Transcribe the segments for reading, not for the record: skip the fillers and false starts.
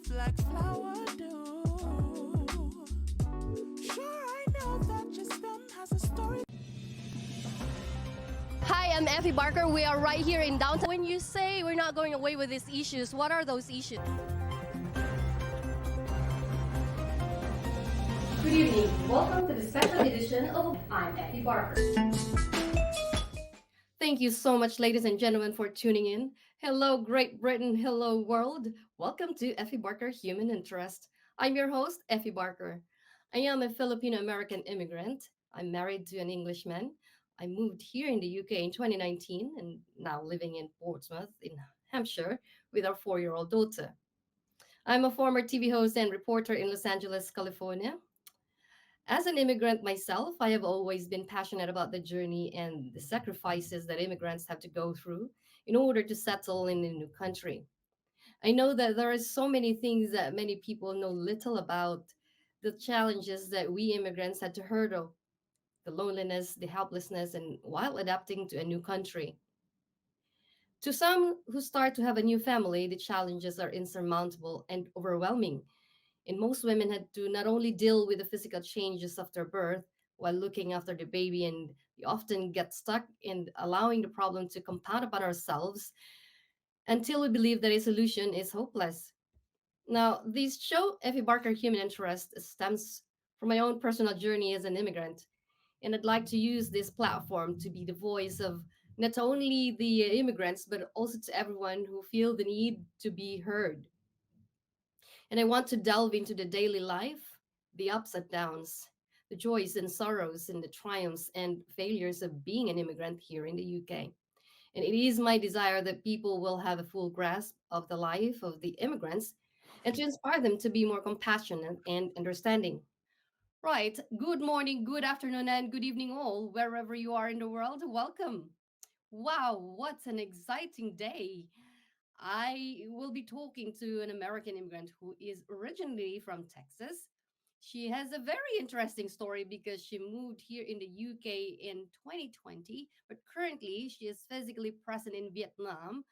like flower do. Sure, I know that just them has a story. Hi, I'm Effie Barker. We are right here in downtown. When you say we're not going away with these issues, what are those issues? Good evening. Welcome to the special edition of I'm Effie Barker. Thank you so much, ladies and gentlemen, for tuning in. Hello, Great Britain. Hello, world. Welcome to Effie Barker Human Interest. I'm your host, Effie Barker. I am a Filipino American immigrant. I'm married to an Englishman. I moved here in the UK in 2019 and now living in Portsmouth, in Hampshire, with our 4-year-old daughter. I'm a former TV host and reporter in Los Angeles, California. As an immigrant myself, I have always been passionate about the journey and the sacrifices that immigrants have to go through in order to settle in a new country. I know that there are so many things that many people know little about, the challenges that we immigrants had to hurdle, the loneliness, the helplessness, and while adapting to a new country. To some who start to have a new family, the challenges are insurmountable and overwhelming. And most women had to not only deal with the physical changes after birth while looking after the baby, and we often get stuck in allowing the problem to compound upon ourselves until we believe that a solution is hopeless. Now, this show, Effie Barker Human Interest, stems from my own personal journey as an immigrant. And I'd like to use this platform to be the voice of not only the immigrants, but also to everyone who feel the need to be heard. And I want to delve into the daily life, the ups and downs, the joys and sorrows, and the triumphs and failures of being an immigrant here in the UK. And it is my desire that people will have a full grasp of the life of the immigrants and to inspire them to be more compassionate and understanding. Right. Good morning, good afternoon, and good evening, all, wherever you are in the world. Welcome. Wow, what an exciting day! I will be talking to an American immigrant who is originally from Texas. She has a very interesting story because she moved here in the UK in 2020, but currently she is physically present in Vietnam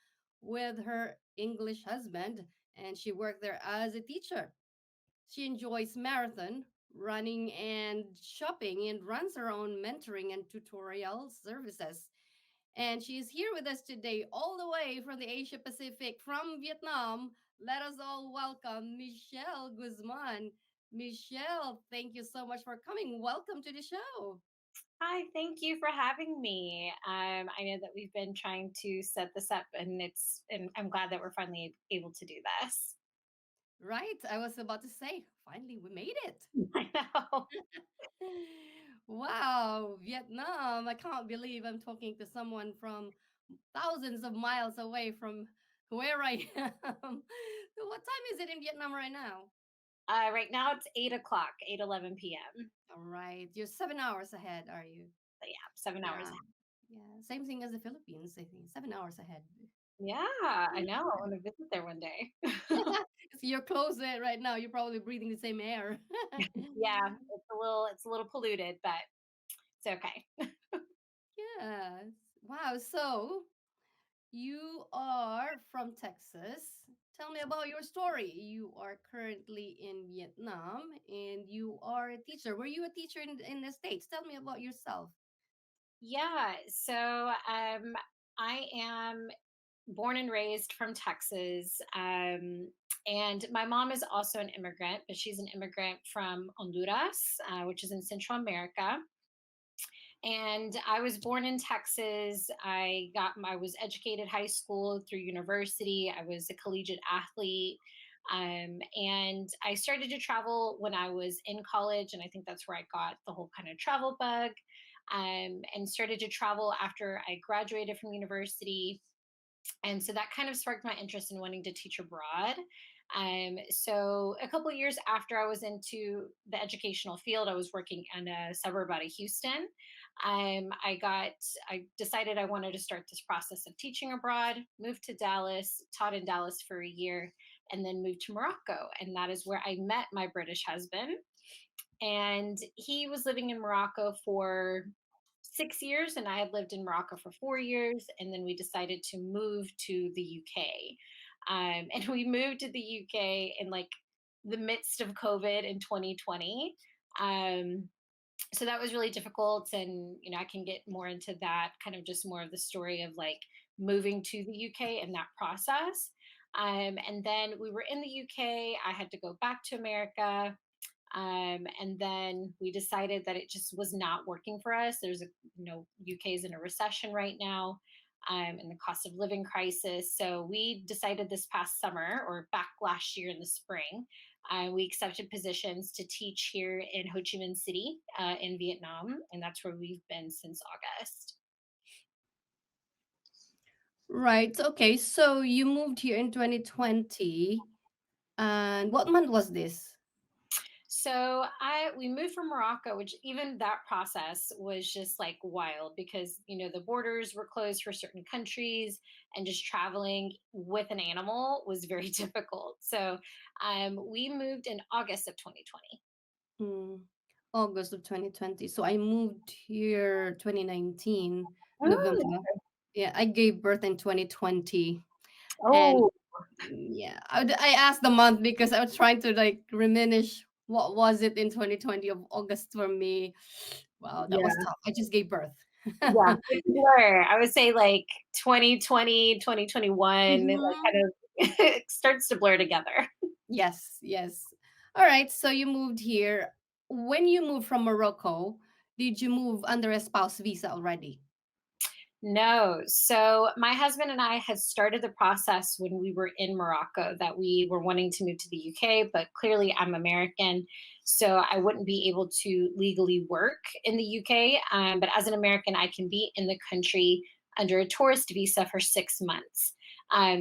with her English husband, and she worked there as a teacher. She enjoys marathon, running, and shopping, and runs her own mentoring and tutorial services. And she is here with us today, all the way from the Asia Pacific, from Vietnam. Let us all welcome Michelle Guzman. Michelle, thank you so much for coming. Welcome to the show. Hi, thank you for having me. I know that we've been trying to set this up, and I'm glad that we're finally able to do this. Right, I was about to say, finally, we made it. I know. Wow, Vietnam. I can't believe I'm talking to someone from thousands of miles away from where I am. So what time is it in Vietnam right now? Right now it's 8 o'clock, 8:11 p.m. All right, you're 7 hours ahead, are you? So yeah, 7 hours. Yeah. Yeah, same thing as the Philippines, I think. 7 hours ahead. Yeah, I know. I want to visit there one day. So you're close to it right now. You're probably breathing the same air. Yeah, it's a little polluted, but it's okay. Yes. Wow. So you are from Texas. Tell me about your story. You are currently in Vietnam and you are a teacher. Were you a teacher in the States? Tell me about yourself. Yeah, so I am born and raised from Texas. And my mom is also an immigrant, but she's an immigrant from Honduras, which is in Central America. And I was born in Texas. I was educated high school through university. I was a collegiate athlete. And I started to travel when I was in college, and I think that's where I got the whole kind of travel bug. And started to travel after I graduated from university, and so that kind of sparked my interest in wanting to teach abroad. So a couple of years after I was into the educational field, I was working in a suburb out of Houston. I decided I wanted to start this process of teaching abroad. Moved to Dallas, taught in Dallas for a year, and then moved to Morocco, and that is where I met my British husband. And he was living in Morocco for 6 years, and I had lived in Morocco for 4 years. And then we decided to move to the UK. And we moved to the UK in like the midst of COVID in 2020. Um, so that was really difficult. And, I can get more into that, kind of just more of the story of like moving to the UK and that process. And then we were in the UK. I had to go back to America. And then we decided that it just was not working for us. UK is in a recession right now, and the cost of living crisis. So we decided this past summer, or back last year in the spring, we accepted positions to teach here in Ho Chi Minh City, in Vietnam, and that's where we've been since August. Right. Okay. So you moved here in 2020. And what month was this? So I we moved from Morocco, which even that process was just like wild because the borders were closed for certain countries, and just traveling with an animal was very difficult. So we moved in August of 2020. Hmm, August of 2020. So I moved here 2019, Mm. November. Yeah, I gave birth in 2020. And Oh, yeah, I asked the month because I was trying to like reminisce what was it in 2020 of August for me. Wow, that was yeah. tough. I just gave birth. Yeah, it's a blur. I would say like 2020, 2021, like Mhm. kind of it starts to blur together. Yes, yes. All right. So you moved here. When you moved from Morocco, did you move under a spouse visa already? No. So my husband and I had started the process when we were in Morocco that we were wanting to move to the UK, but clearly I'm American, so I wouldn't be able to legally work in the UK. But as an American, I can be in the country under a tourist visa for 6 months.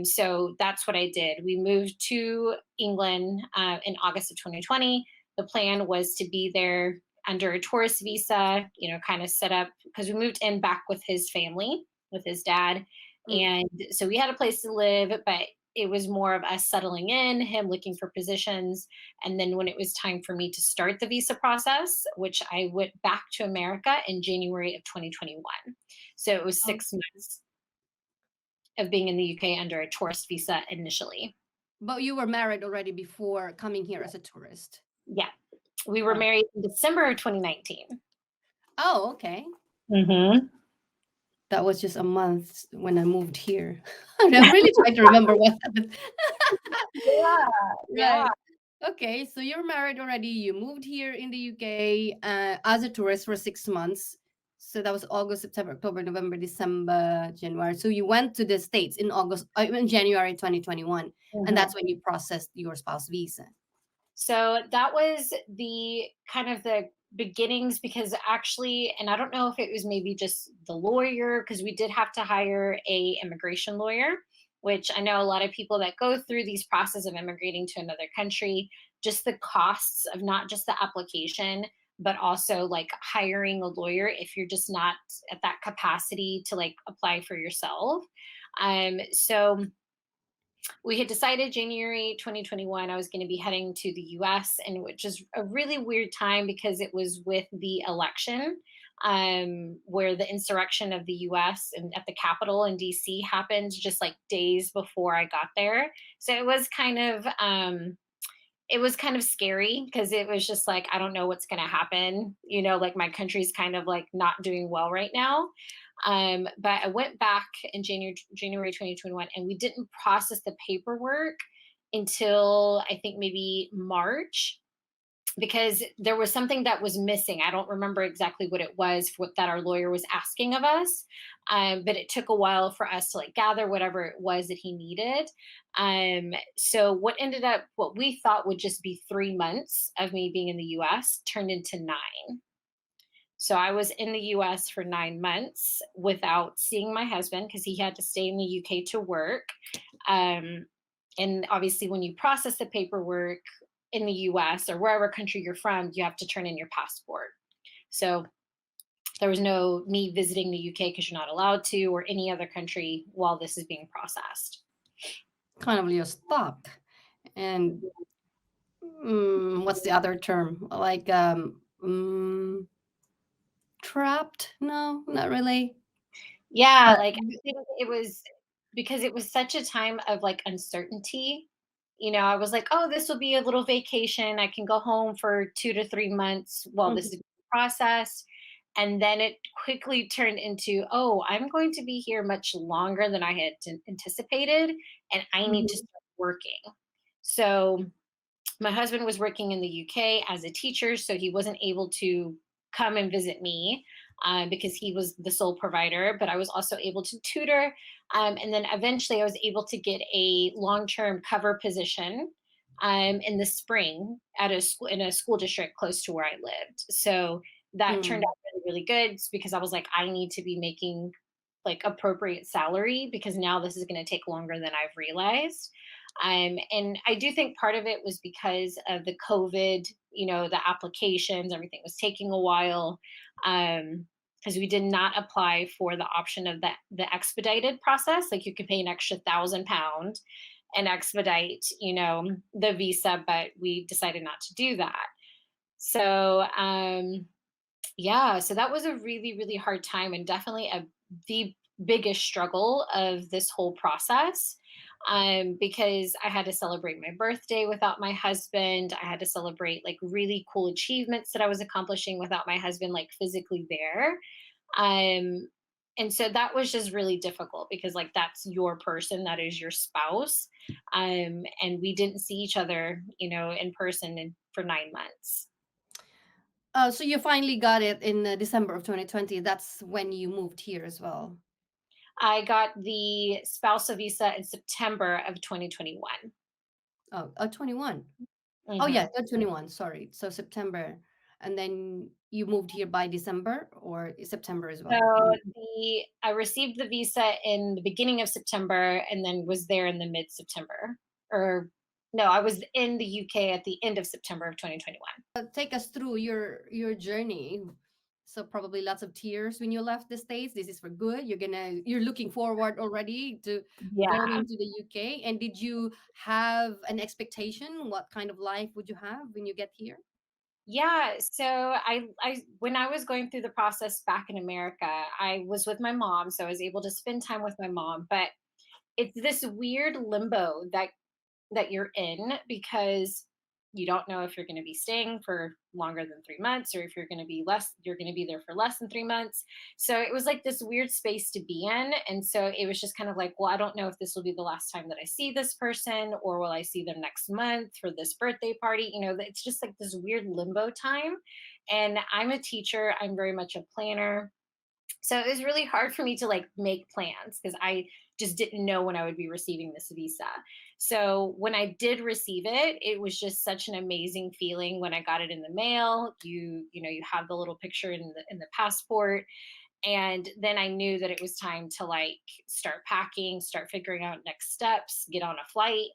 So that's what I did. We moved to England in August of 2020. The plan was to be there under a tourist visa, kind of set up because we moved in back with his family, with his dad. Mm. And so we had a place to live, but it was more of us settling in, him looking for positions. And then when it was time for me to start the visa process, which I went back to America in January of 2021. So it was Oh, 6 months of being in the UK under a tourist visa initially. but you were married already before coming here as a tourist. Yeah. We were Oh, married in December of 2019. oh, okay. Mm-hmm. That was just a month when I moved here. I'm really trying to remember what happened. Yeah. Yeah. Right. Okay, so you're married already. You moved here in the UK as a tourist for 6 months. So that was August, September, October, November, December, January. So you went to the States in January 2021, and Mhm. that's when you processed your spouse visa. So that was the kind of the beginnings because actually, and I don't know if it was maybe just the lawyer, because we did have to hire a immigration lawyer, which I know a lot of people that go through these process of immigrating to another country, just the costs of not just the application, but also like hiring a lawyer if you're just not at that capacity to like apply for yourself. So we had decided January 2021 I was going to be heading to the US, and which is a really weird time because it was with the election, where the insurrection of the US and at the Capitol in DC happened just like days before I got there. So it was kind of scary because it was just like I don't know what's going to happen, like my country's kind of like not doing well right now. But I went back in January 2021, and we didn't process the paperwork until I think maybe March, because there was something that was missing. I don't remember exactly what it was what that our lawyer was asking of us, but it took a while for us to like gather whatever it was that he needed. So what we thought would just be 3 months of me being in the U.S. turned into 9. So I was in the US for 9 months without seeing my husband because he had to stay in the UK to work. Um, and obviously, when you process the paperwork in the US or wherever country you're from, you have to turn in your passport. So there was no me visiting the UK because you're not allowed to, or any other country while this is being processed. Kind of you're stuck. And what's the other term? Like trapped? No, not really. Yeah, But like I think it was because it was such a time of like uncertainty. I was like, oh, this will be a little vacation. I can go home for 2 to 3 months while this is Mhm. processed. And then it quickly turned into, oh, I'm going to be here much longer than I had anticipated, and I need to Mhm. start working. So my husband was working in the UK as a teacher, so he wasn't able to come and visit me because he was the sole provider. But I was also able to tutor, and then eventually I was able to get a long-term cover position in the spring at a school in a school district close to where I lived. So that turned Mm. out really, really good because I was like, I need to be making like appropriate salary because now this is going to take longer than I've realized. And I do think part of it was because of the COVID, the applications, everything was taking a while. Because we did not apply for the option of the expedited process. Like you could pay an extra £1,000 and expedite, the visa, but we decided not to do that. So yeah, so that was a really, really hard time and definitely the biggest struggle of this whole process. Because I had to celebrate my birthday without my husband. I had to celebrate like really cool achievements that I was accomplishing without my husband, like physically there. Um, and so that was just really difficult because like that's your person, that is your spouse. And we didn't see each other, in person for 9 months. So you finally got it in December of 2020. That's when you moved here as well. I got the spousal visa in September of 2021. Oh, 21. Oh yeah, Mhm. 21. Sorry. So September, and then you moved here by December or September as So well. Mm. I received the visa in the beginning of September and then was there in the mid September. Or no, I was in the UK at the end of September of 2021. Take us through your journey. So probably lots of tears when you left the States. This is for good. You're looking forward already to Yeah. going to the UK. And did you have an expectation? What kind of life would you have when you get here? Yeah, so I when I was going through the process back in America, I was with my mom, so I was able to spend time with my mom, but it's this weird limbo that you're in because you don't know if you're going to be staying for longer than 3 months or if you're going to be there for less than 3 months. So it was like this weird space to be in. And so it was just kind of like, well, I don't know if this will be the last time that I see this person or will I see them next month for this birthday party. It's just like this weird limbo time. And I'm a teacher, I'm very much a planner, so it was really hard for me to like make plans because I just didn't know when I would be receiving this visa. So when I did receive it, it was just such an amazing feeling when I got it in the mail. You have the little picture in the passport, and then I knew that it was time to like start packing, start figuring out next steps, get on a flight.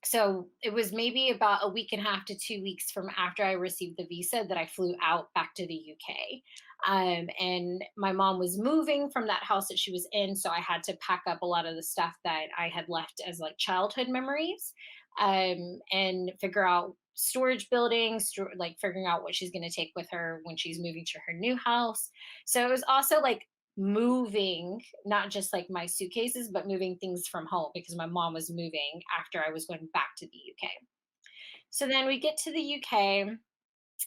So it was maybe about a week and a half to 2 weeks from after I received the visa that I flew out back to the UK. And my mom was moving from that house that she was in. So I had to pack up a lot of the stuff that I had left as like childhood memories, and figure out storage buildings, like figuring out what she's going to take with her when she's moving to her new house. So it was also like moving not just like my suitcases but moving things from home because my mom was moving after I was going back to the UK. So then we get to the UK,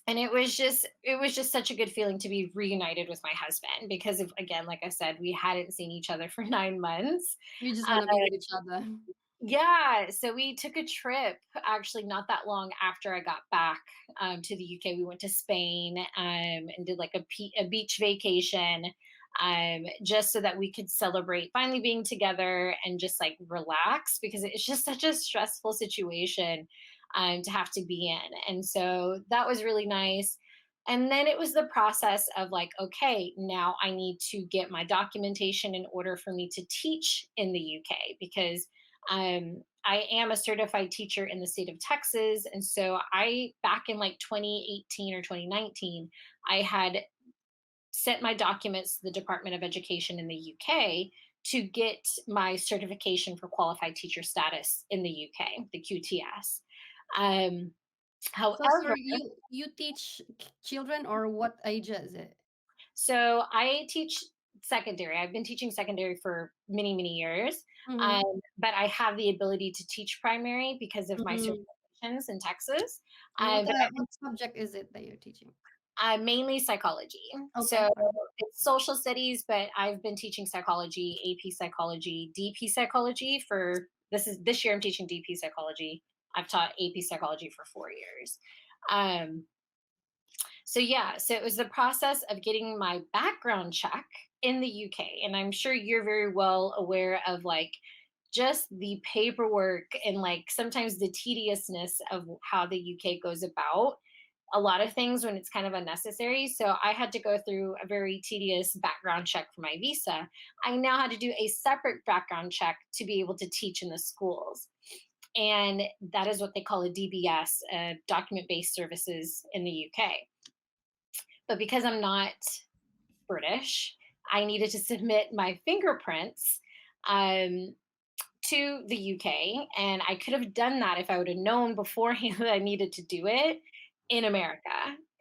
and it was just such a good feeling to be reunited with my husband because of, again, like I said, we hadn't seen each other for 9 months. You just uh, want to be with each other. yeah, so we took a trip actually not that long after I got back to the UK. We went to Spain, and did like a beach vacation, just so that we could celebrate finally being together and just like relax because it's just such a stressful situation to have to be in. And so that was really nice. And then it was the process of like, okay, now I need to get my documentation in order for me to teach in the UK because I am a certified teacher in the state of Texas. And so back in like 2018 or 2019, I had sent my documents to the Department of Education in the UK to get my certification for qualified teacher status in the UK, the QTS. Um, So however, sorry, you teach children or what age is it? so I teach. secondary. I've been teaching secondary for many, many years. Mm-hmm. But I have the ability to teach primary because of my Mm-hmm. certifications in Texas. What But I what subject is it that you're teaching? mainly psychology. Okay. So All right. it's social studies, but I've been teaching psychology, AP psychology, DP psychology for this year I'm teaching DP psychology. I've taught AP psychology for 4 years. Um, so yeah, so it was the process of getting my background check in the UK. And I'm sure you're very well aware of like just the paperwork and like sometimes the tediousness of how the UK goes about a lot of things when it's kind of unnecessary. So I had to go through a very tedious background check for my visa. I now had to do a separate background check to be able to teach in the schools. And that is what they call a DBS, document based services in the UK. But because I'm not British, I needed to submit my fingerprints um, to the UK. And I could have done that if I would have known beforehand that I needed to do it in America.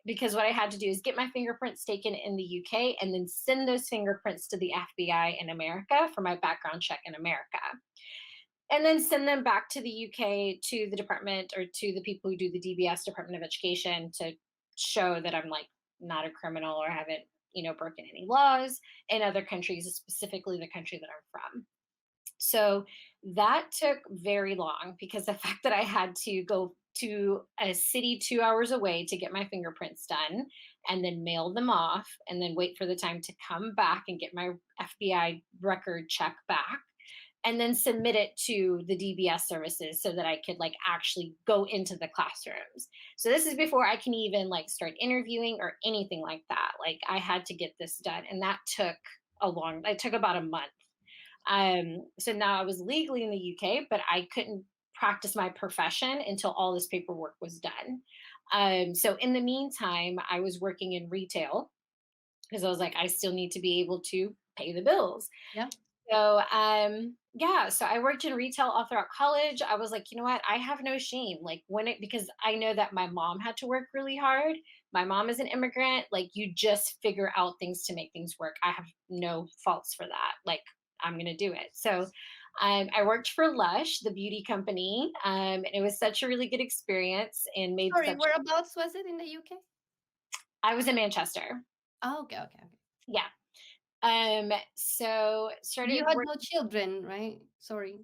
Because what I had to do is get my fingerprints taken in the UK and then send those fingerprints to the FBI in America for my background check in America. And then send them back to the UK to the department or to the people who do the DBS Department of Education to show that I'm like not a criminal or haven't, broken any laws in other countries, specifically the country that I'm from. So that took very long because the fact that I had to go to a city 2 hours away to get my fingerprints done and then mail them off and then wait for the time to come back and get my FBI record check back and then submit it to the DBS services so that I could like actually go into the classrooms. So this is before I can even like start interviewing or anything like that. Like I had to get this done and that took it took about a month. So now I was legally in the UK, but I couldn't practice my profession until all this paperwork was done. So in the meantime, I was working in retail because I was like, I still need to be able to pay the bills. Yeah. So yeah, so I worked in retail all throughout college. I was like, you know what? I have no shame. Like because I know that my mom had to work really hard. My mom is an immigrant. Like you just figure out things to make things work. I have no faults for that. Like I'm gonna do it. So I worked for Lush, the beauty company, and it was such a really good experience and made Sorry, such. whereabouts was it in the UK? I was in Manchester. Oh, okay, okay, okay. Yeah. So You started had work. no children, right? Sorry.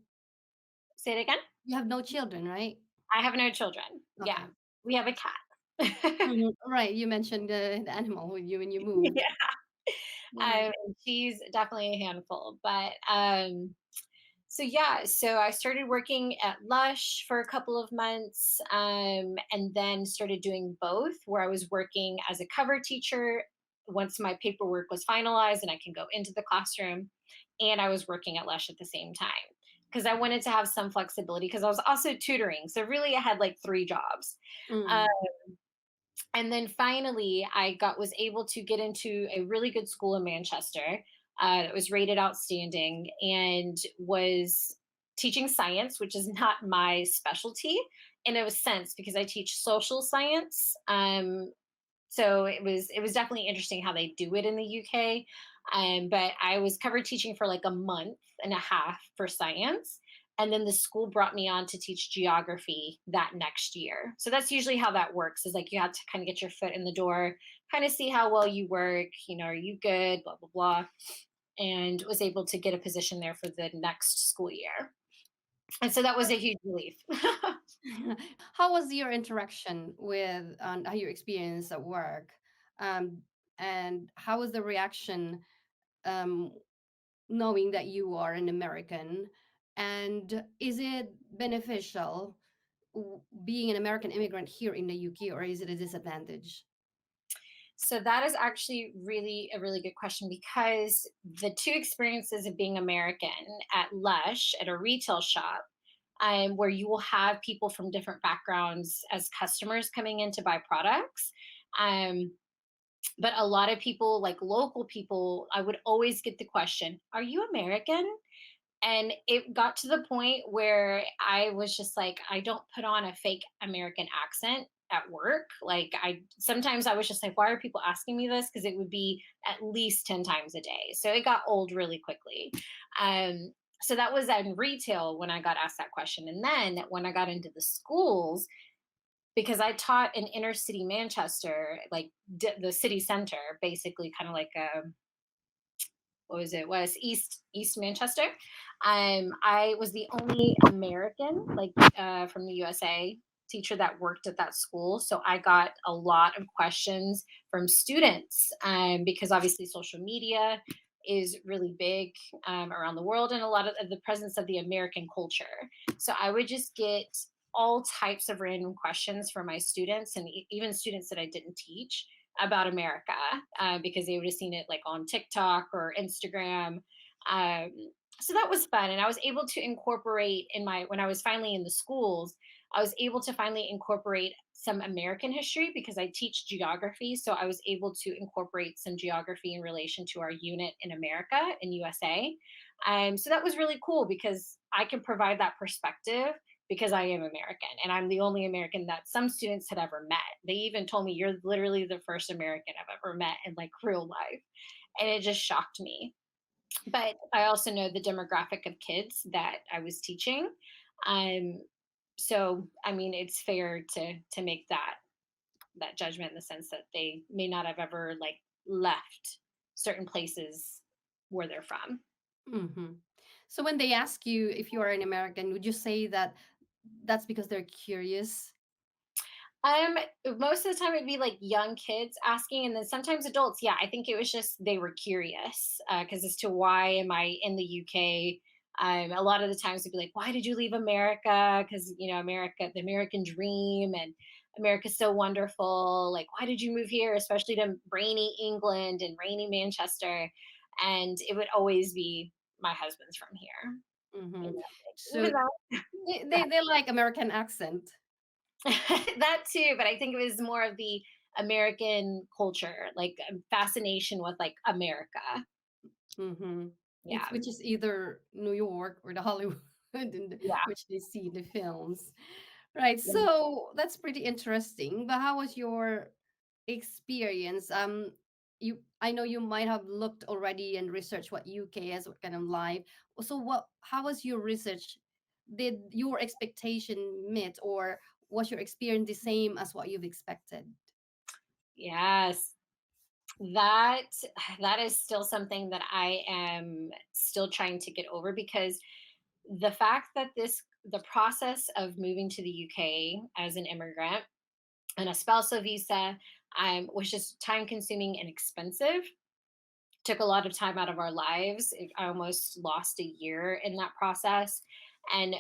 Say it again. You have no children, right? I have no children. Yeah, Okay. we have a cat. Mhm. Right. You mentioned the animal with you when you moved. Yeah, Yeah. she's definitely a handful. But so yeah, so I started working at Lush for a couple of months, and then started doing both, where I was working as a cover teacher once my paperwork was finalized and I can go into the classroom, and I was working at Lush at the same time because I wanted to have some flexibility because I was also tutoring. So really, I had like three jobs. Uh, Mm. and then finally was able to get into a really good school in Manchester that was rated outstanding and was teaching science, which is not my specialty in a sense because I teach social science. So it was definitely interesting how they do it in the UK. But I was covered teaching for like a month and a half for science. And then the school brought me on to teach geography that next year. So that's usually how that works is like you have to kind of get your foot in the door, kind of see how well you work, are you good, blah, blah, blah. And was able to get a position there for the next school year. And so that was a huge relief. How was your interaction with how your experience at work? Um, and how was the reaction um, knowing that you are an American? And is it beneficial being an American immigrant here in the UK, or is it a disadvantage? So that is actually really a really good question because the two experiences of being American at Lush at a retail shop, where you will have people from different backgrounds as customers coming in to buy products. Um, but a lot of people, like local people, I would always get the question, "Are you American?" And it got to the point where I was just like, I don't put on a fake American accent at work. Like I sometimes I was just like, why are people asking me this? Because it would be at least 10 times a day. So it got old really quickly. Um, so that was in retail when I got asked that question. And then when I got into the schools, because I taught in inner city Manchester, like the city center, basically kind of like a what was it was East Manchester. I was the only American, like from the USA, teacher that worked at that school, so I got a lot of questions from students, because obviously social media is really big around the world, and a lot of the presence of the American culture. So I would just get all types of random questions from my students, and even students that I didn't teach about America, because they would have seen it like on TikTok or Instagram. Um, so that was fun. And I was able to incorporate in my, when I was finally in the schools, I was able to finally incorporate some American history because I teach geography. So I was able to incorporate some geography in relation to our unit in America, in USA. So that was really cool because I can provide that perspective because I am American and I'm the only American that some students had ever met. They even told me, you're literally the first American I've ever met in like real life. And it just shocked me. But I also know the demographic of kids that I was teaching. Um, so I mean, it's fair to make that judgment in the sense that they may not have ever like left certain places where they're from. Hmm. So when they ask you if you are an American, would you say that that's because they're curious? Um, Most of the time it'd be like young kids asking, and then sometimes adults. Yeah, I think it was just they were curious because as to why am I in the UK. A lot of the times they'd be like, "Why did you leave America?" Because America, the American dream, and America's so wonderful. Like, why did you move here, especially to rainy England and rainy Manchester? And it would always be my husband's from here. Hmm. You know, So even though they like American accent. that too, but I think it was more of the American culture, like fascination with like America. Hmm. It's Yeah. which is either New York or the Hollywood Yeah. which they see in the films. Right. Yeah. So that's pretty interesting. But how was your experience? You I know you might have looked already and researched what UK has, what kind of life. So what how was your research? Did your expectation meet, or was your experience the same as what you've expected? Yes. That that is still something that I am still trying to get over because the fact that the process of moving to the UK as an immigrant and a spousal visa was just time consuming and expensive. Took a lot of time out of our lives. I almost lost a year in that process. And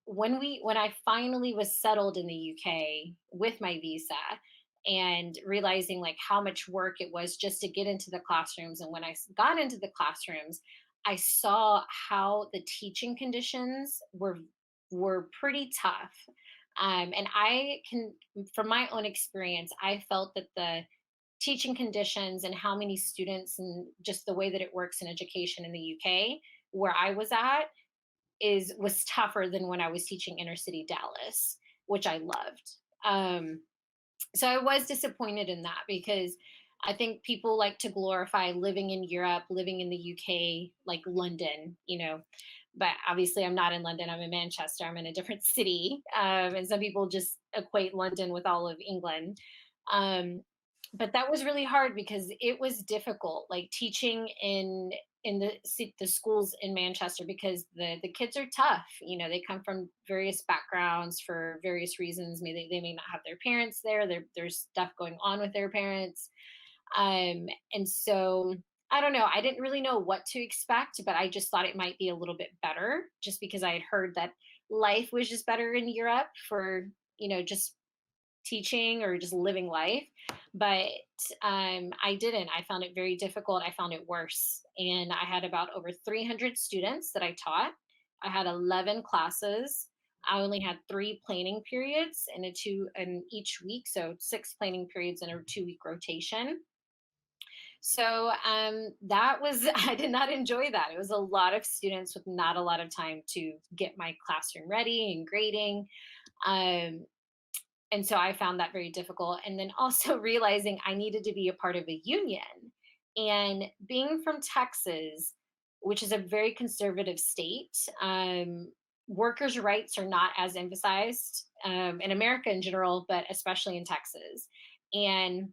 when I finally was settled in the UK with my visa and realizing like how much work it was just to get into the classrooms, and when I got into the classrooms, I saw how the teaching conditions were pretty tough. And I can, from my own experience, I felt that the teaching conditions and how many students and just the way that it works in education in the UK where I was at is was tougher than when I was teaching inner city Dallas, which I loved. So I was disappointed in that because I think people like to glorify living in Europe, living in the UK, like London, But obviously, I'm not in London. I'm in Manchester. I'm in a different city, and some people just equate London with all of England. Um, but that was really hard because it was difficult, like teaching in the schools in Manchester because the kids are tough. They come from various backgrounds for various reasons. Maybe they may not have their parents there. There's stuff going on with their parents, and so I don't know. I didn't really know what to expect, but I just thought it might be a little bit better, just because I had heard that life was just better in Europe for just teaching or just living life. But I didn't. I found it very difficult. I found it worse. And I had about over 300 students that I taught. I had 11 classes. I only had 3 planning periods in each week, so 6 planning periods in a 2-week rotation. So that was I did not enjoy that. It was a lot of students with not a lot of time to get my classroom ready and grading. Um, And so I found that very difficult. And then also realizing I needed to be a part of a union. And being from Texas, which is a very conservative state, workers' rights are not as emphasized in America in general, but especially in Texas. And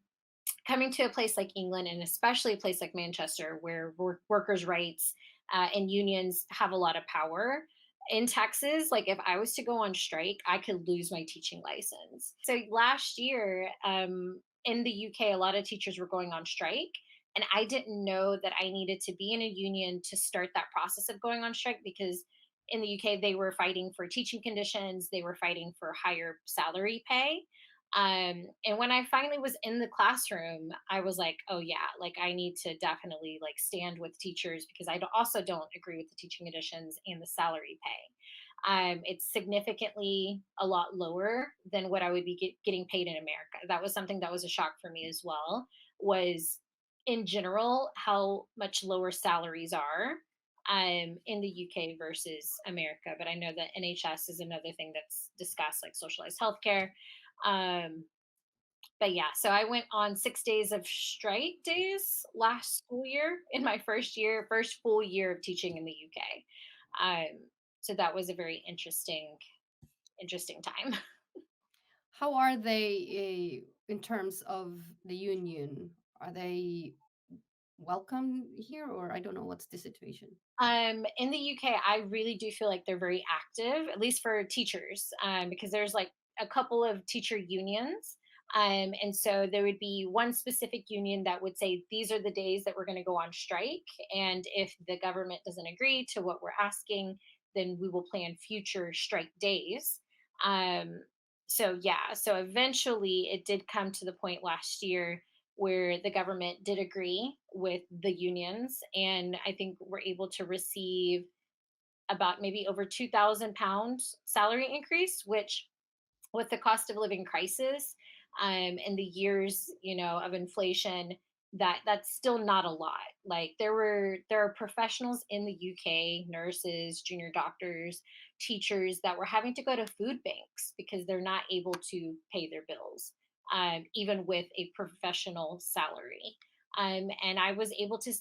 coming to a place like England, and especially a place like Manchester, where workers' rights and unions have a lot of power. In Texas, like if I was to go on strike, I could lose my teaching license. So last year, in the UK, a lot of teachers were going on strike. And I didn't know that I needed to be in a union to start that process of going on strike, because in the UK, they were fighting for teaching conditions, they were fighting for higher salary pay. And when I finally was in the classroom, I was like, oh yeah, like I need to definitely like stand with teachers, because also don't agree with the teaching conditions and the salary pay. It's significantly a lot lower than what I would be getting paid in America. That was something that was a shock for me as well. Was in general how much lower salaries are in the UK versus America. But I know that NHS is another thing that's discussed, like socialized healthcare. Um, but yeah, so I went on 6 days of strike days last school year in my first full year of teaching in the UK. So that was a very interesting time. How are they in terms of the union? Are they welcome here, or I don't know what's the situation? In the UK, I really do feel like they're very active, at least for teachers, because there's like a couple of teacher unions. And so there would be one specific union that would say, these are the days that we're going to go on strike. And if the government doesn't agree to what we're asking, then we will plan future strike days. Um, so, yeah, so eventually it did come to the point last year where the government did agree with the unions, and I think we're able to receive about maybe over £2,000 salary increase, which with the cost of living crisis and the years, of inflation, that's still not a lot. Like there are professionals in the UK, nurses, junior doctors, teachers, that were having to go to food banks because they're not able to pay their bills, even with a professional salary. And I was able to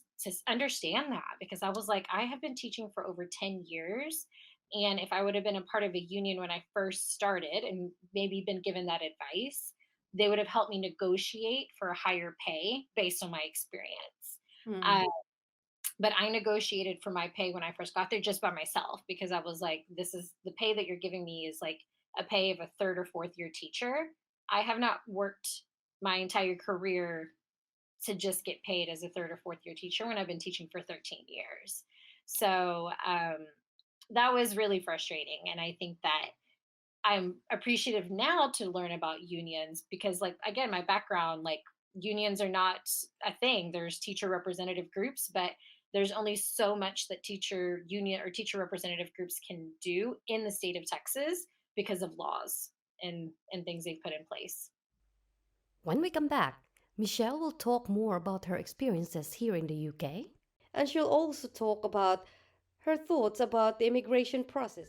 understand that, because I was like, I have been teaching for over 10 years, and if I would have been a part of a union when I first started and maybe been given that advice, they would have helped me negotiate for a higher pay based on my experience. Hmm. Uh, but I negotiated for my pay when I first got there just by myself, because I was like, this is the pay that you're giving me is like a pay of a third or fourth year teacher. I have not worked my entire career to just get paid as a third or fourth year teacher when I've been teaching for 13 years. So that was really frustrating. And I think that I'm appreciative now to learn about unions, because, like, again, my background, like, unions are not a thing. There's teacher representative groups, but there's only so much that teacher union or teacher representative groups can do in the state of Texas because of laws and things they've put in place. When we come back, Michelle will talk more about her experiences here in the UK. And she'll also talk about her thoughts about the immigration process.